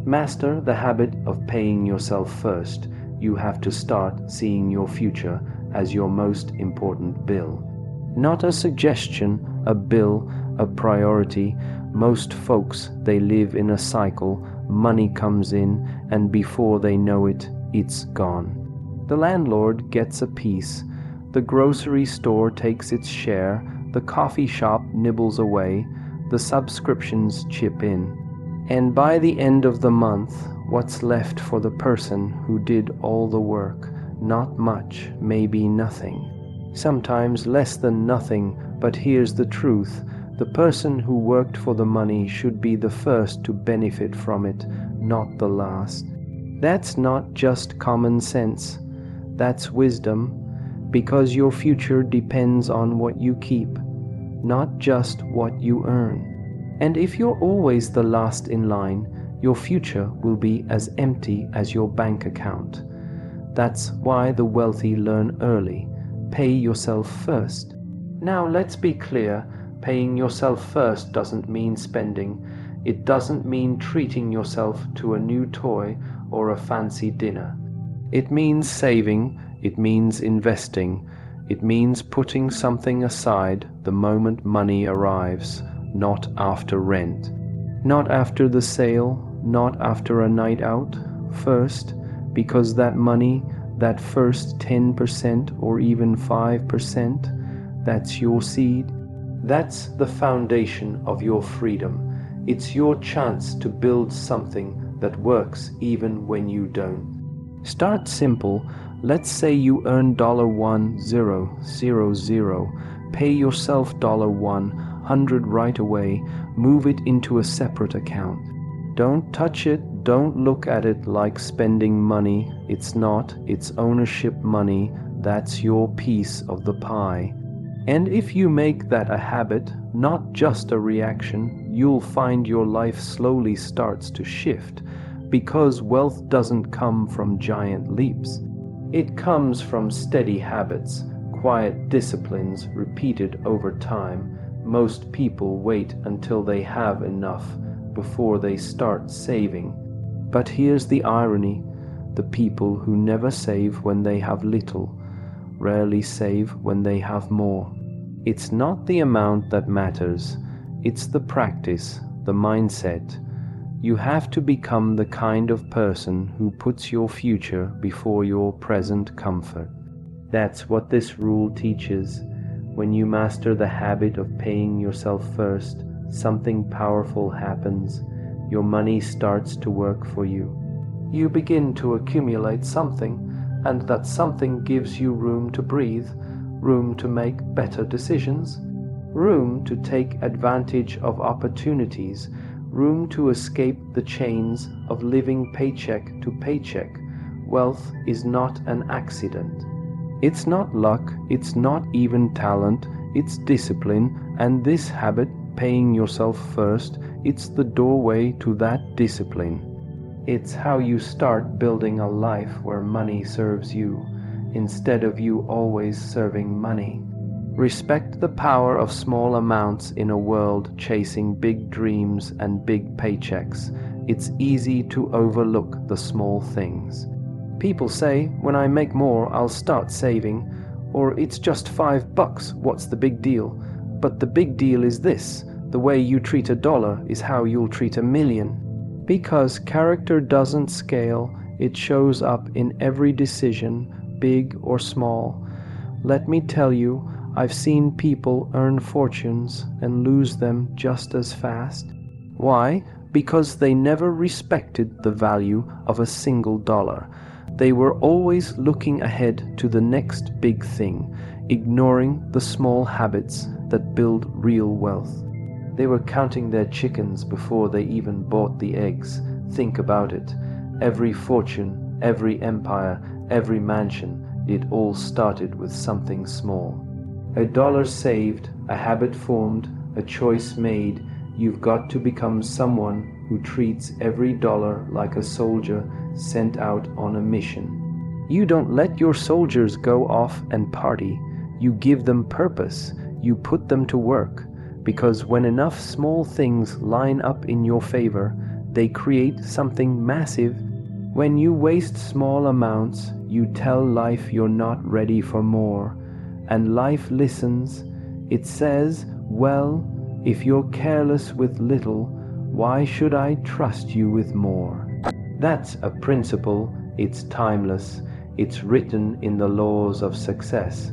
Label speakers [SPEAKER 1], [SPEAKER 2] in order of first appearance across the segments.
[SPEAKER 1] Master the habit of paying yourself first. You have to start seeing your future as your most important bill. Not a suggestion, a bill, a priority. Most folks, they live in a cycle. Money comes in, and before they know it, it's gone. The landlord gets a piece. The grocery store takes its share. The coffee shop nibbles away. The subscriptions chip in. And by the end of the month, what's left for the person who did all the work? Not much, maybe nothing. Sometimes less than nothing, but here's the truth. The person who worked for the money should be the first to benefit from it, not the last. That's not just common sense. That's wisdom, because your future depends on what you keep, not just what you earn. And if you're always the last in line, your future will be as empty as your bank account. That's why the wealthy learn early. Pay yourself first. Now let's be clear, paying yourself first doesn't mean spending. It doesn't mean treating yourself to a new toy or a fancy dinner. It means saving, it means investing, it means putting something aside the moment money arrives, not after rent, not after the sale, not after a night out. First, because that money, that first 10% or even 5%, that's your seed. That's the foundation of your freedom. It's your chance to build something that works even when you don't. Start simple. Let's say you earn $1,000. Pay yourself $100 right away. Move it into a separate account. Don't touch it. Don't look at it like spending money. It's not. It's ownership money. That's your piece of the pie. And if you make that a habit, not just a reaction, you'll find your life slowly starts to shift, because wealth doesn't come from giant leaps. It comes from steady habits, quiet disciplines repeated over time. Most people wait until they have enough before they start saving. But here's the irony. The people who never save when they have little, rarely save when they have more. It's not the amount that matters, it's the practice, the mindset. You have to become the kind of person who puts your future before your present comfort. That's what this rule teaches. When you master the habit of paying yourself first, something powerful happens. Your money starts to work for you. You begin to accumulate something, and that something gives you room to breathe, room to make better decisions, room to take advantage of opportunities, room to escape the chains of living paycheck to paycheck. Wealth is not an accident. It's not luck, it's not even talent, it's discipline, and this habit, paying yourself first, it's the doorway to that discipline. It's how you start building a life where money serves you, instead of you always serving money. Respect the power of small amounts in a world chasing big dreams and big paychecks. It's easy to overlook the small things. People say, when I make more, I'll start saving, or it's just $5, what's the big deal? But the big deal is this: the way you treat $1 is how you'll treat $1 million. Because character doesn't scale, it shows up in every decision, big or small. Let me tell you, I've seen people earn fortunes and lose them just as fast. Why? Because they never respected the value of a single dollar. They were always looking ahead to the next big thing, ignoring the small habits that build real wealth. They were counting their chickens before they even bought the eggs. Think about it. Every fortune, every empire, every mansion, it all started with something small. $1 saved, a habit formed, a choice made. You've got to become someone who treats every dollar like a soldier sent out on a mission. You don't let your soldiers go off and party. You give them purpose. You put them to work. Because when enough small things line up in your favor, they create something massive. When you waste small amounts, you tell life you're not ready for more, and life listens. It says, well, if you're careless with little, why should I trust you with more? That's a principle. It's timeless. It's written in the laws of success.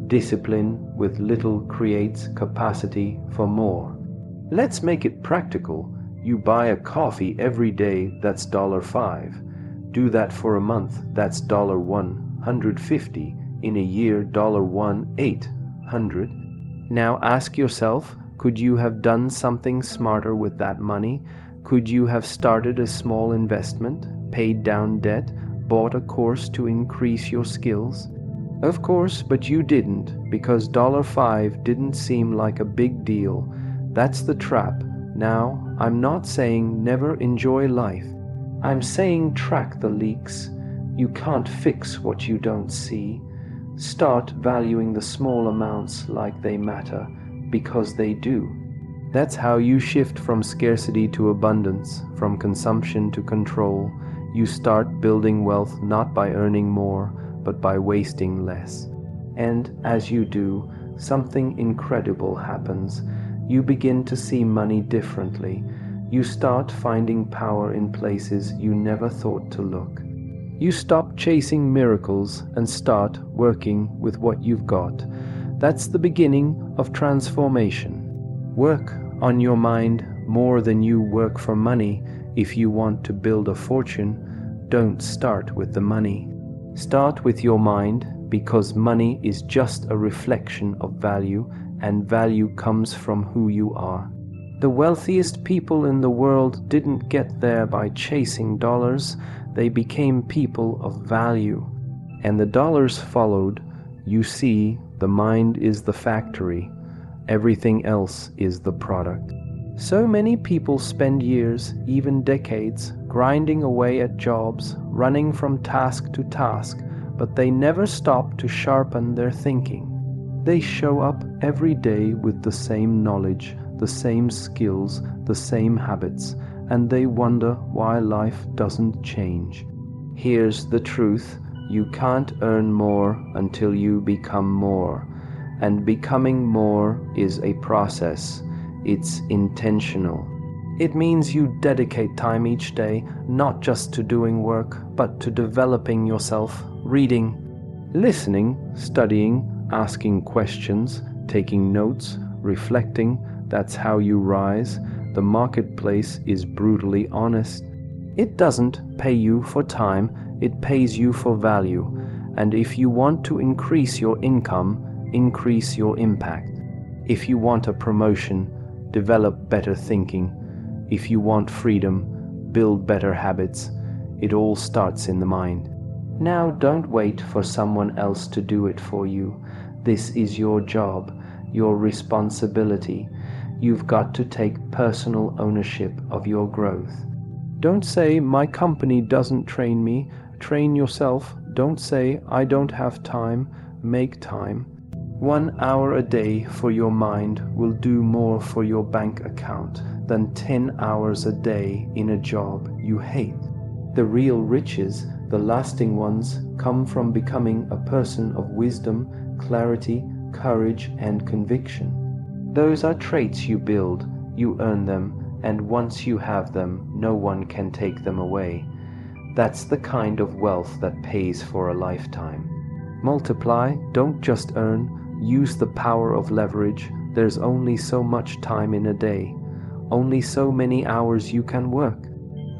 [SPEAKER 1] Discipline with little creates capacity for more. Let's make it practical. You buy a coffee every day, that's $5. Do that for a month, that's $150. In a year, $800. Now ask yourself, could you have done something smarter with that money? Could you have started a small investment, paid down debt, bought a course to increase your skills? Of course, but you didn't, because $5 didn't seem like a big deal. That's the trap. Now, I'm not saying never enjoy life. I'm saying track the leaks. You can't fix what you don't see. Start valuing the small amounts like they matter, because they do. That's how you shift from scarcity to abundance, from consumption to control. You start building wealth not by earning more, but by wasting less. And as you do, something incredible happens. You begin to see money differently. You start finding power in places you never thought to look. You stop chasing miracles and start working with what you've got. That's the beginning of transformation. Work on your mind more than you work for money. If you want to build a fortune, don't start with the money. Start with your mind, because money is just a reflection of value, and value comes from who you are. The wealthiest people in the world didn't get there by chasing dollars. They became people of value, and the dollars followed. You see, the mind is the factory. Everything else is the product. So many people spend years, even decades, grinding away at jobs, running from task to task, but they never stop to sharpen their thinking. They show up every day with the same knowledge, the same skills, the same habits, and they wonder why life doesn't change. Here's the truth: you can't earn more until you become more. And becoming more is a process. It's intentional. It means you dedicate time each day, not just to doing work, but to developing yourself, reading, listening, studying, asking questions, taking notes, reflecting. That's how you rise. The marketplace is brutally honest. It doesn't pay you for time, it pays you for value. And if you want to increase your income, increase your impact. If you want a promotion, develop better thinking. If you want freedom, build better habits. It all starts in the mind. Now don't wait for someone else to do it for you. This is your job, your responsibility. You've got to take personal ownership of your growth. Don't say, my company doesn't train me. Train yourself. Don't say, I don't have time. Make time. 1 hour a day for your mind will do more for your bank account than 10 hours a day in a job you hate. The real riches, the lasting ones, come from becoming a person of wisdom, clarity, courage, and conviction. Those are traits you build, you earn them, and once you have them, no one can take them away. That's the kind of wealth that pays for a lifetime. Multiply, don't just earn. Use the power of leverage. There's only so much time in a day. Only so many hours you can work.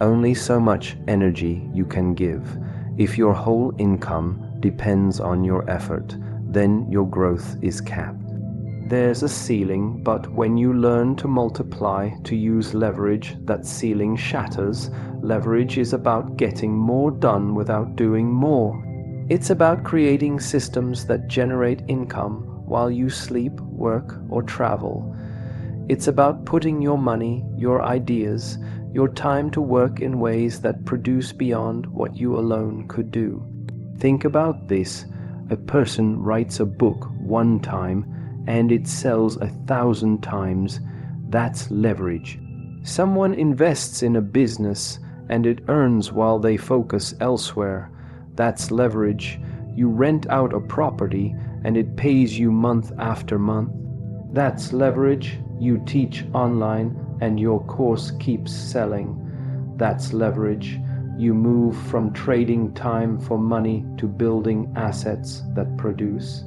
[SPEAKER 1] Only so much energy you can give. If your whole income depends on your effort, then your growth is capped. There's a ceiling, but when you learn to multiply, to use leverage, that ceiling shatters. Leverage is about getting more done without doing more. It's about creating systems that generate income while you sleep, work, or travel. It's about putting your money, your ideas, your time to work in ways that produce beyond what you alone could do. Think about this. A person writes a book one time and it sells 1,000 times. That's leverage. Someone invests in a business and it earns while they focus elsewhere. That's leverage. You rent out a property and it pays you month after month. That's leverage. You teach online and your course keeps selling. That's leverage. You move from trading time for money to building assets that produce.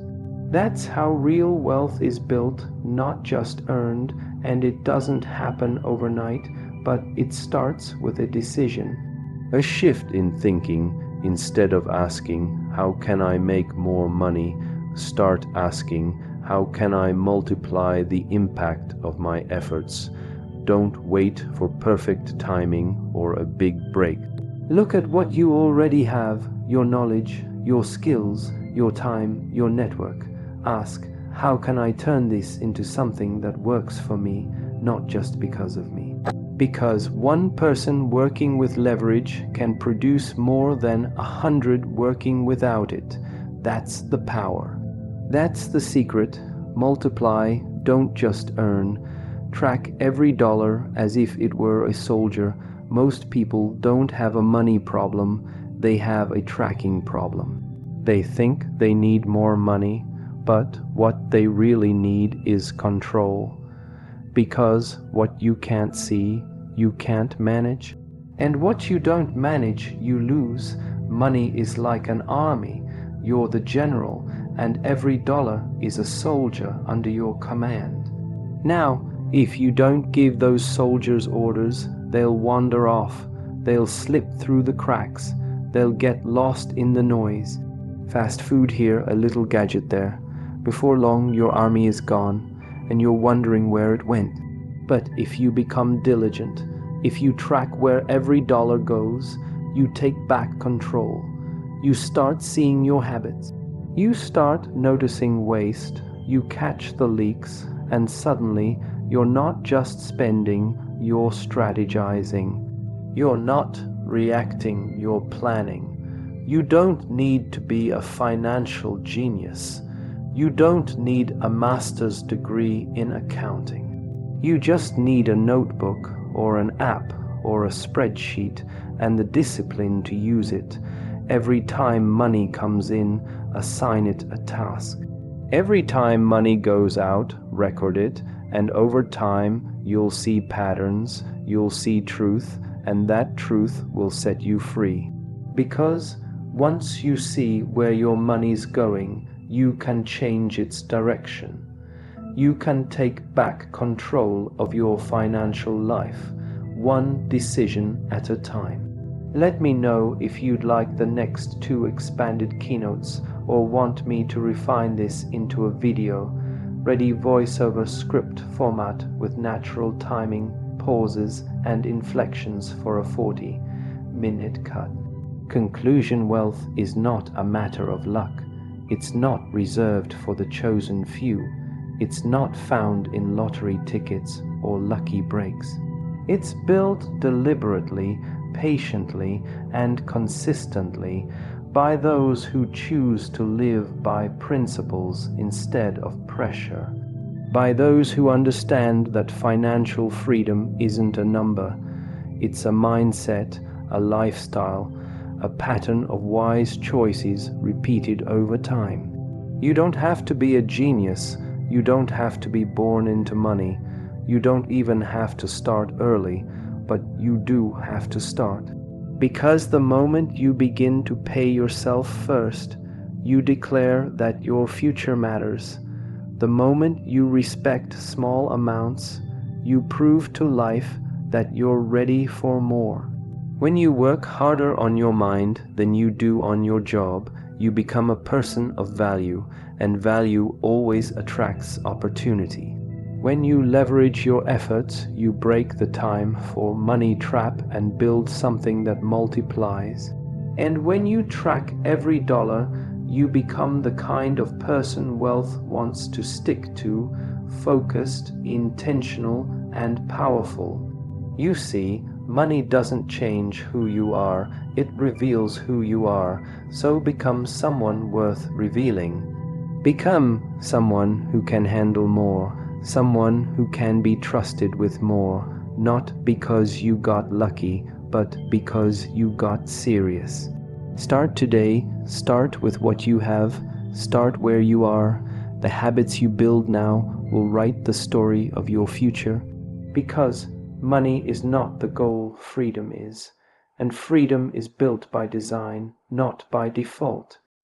[SPEAKER 1] That's how real wealth is built, not just earned, and it doesn't happen overnight, but it starts with a decision. A shift in thinking. Instead of asking, how can I make more money? Start asking, how can I multiply the impact of my efforts? Don't wait for perfect timing or a big break. Look at what you already have, your knowledge, your skills, your time, your network. Ask, how can I turn this into something that works for me, not just because of me? Because one person working with leverage can produce more than 100 working without it. That's the power. That's the secret. Multiply, don't just earn. Track every dollar as if it were a soldier. Most people don't have a money problem, they have a tracking problem. They think they need more money, but what they really need is control. Because what you can't see, you can't manage. And what you don't manage, you lose. Money is like an army. You're the general, and every dollar is a soldier under your command. Now, if you don't give those soldiers orders, they'll wander off. They'll slip through the cracks. They'll get lost in the noise. Fast food here, a little gadget there. Before long, your army is gone, and you're wondering where it went. But if you become diligent, if you track where every dollar goes, you take back control. You start seeing your habits. You start noticing waste. You catch the leaks, and suddenly you're not just spending, you're strategizing. You're not reacting, you're planning. You don't need to be a financial genius. You don't need a master's degree in accounting. You just need a notebook or an app or a spreadsheet and the discipline to use it. Every time money comes in, assign it a task. Every time money goes out, record it, and over time you'll see patterns, you'll see truth, and that truth will set you free. Because once you see where your money's going, you can change its direction. You can take back control of your financial life, one decision at a time. Let me know if you'd like the next 2 expanded keynotes or want me to refine this into a video, ready voiceover script format with natural timing, pauses, and inflections for a 40-minute cut. Conclusion: wealth is not a matter of luck. It's not reserved for the chosen few. It's not found in lottery tickets or lucky breaks. It's built deliberately, patiently, and consistently by those who choose to live by principles instead of pressure, by those who understand that financial freedom isn't a number, it's a mindset, a lifestyle, a pattern of wise choices repeated over time. You don't have to be a genius, you don't have to be born into money, you don't even have to start early, but you do have to start. Because the moment you begin to pay yourself first, you declare that your future matters. The moment you respect small amounts, you prove to life that you're ready for more. When you work harder on your mind than you do on your job, you become a person of value, and value always attracts opportunity. When you leverage your efforts, you break the time for money trap and build something that multiplies. And when you track every dollar, you become the kind of person wealth wants to stick to, focused, intentional, and powerful. You see, money doesn't change who you are, it reveals who you are, so become someone worth revealing. Become someone who can handle more, someone who can be trusted with more, not because you got lucky, but because you got serious. Start today, start with what you have, start where you are. The habits you build now will write the story of your future. Because money is not the goal, freedom is. And freedom is built by design, not by default.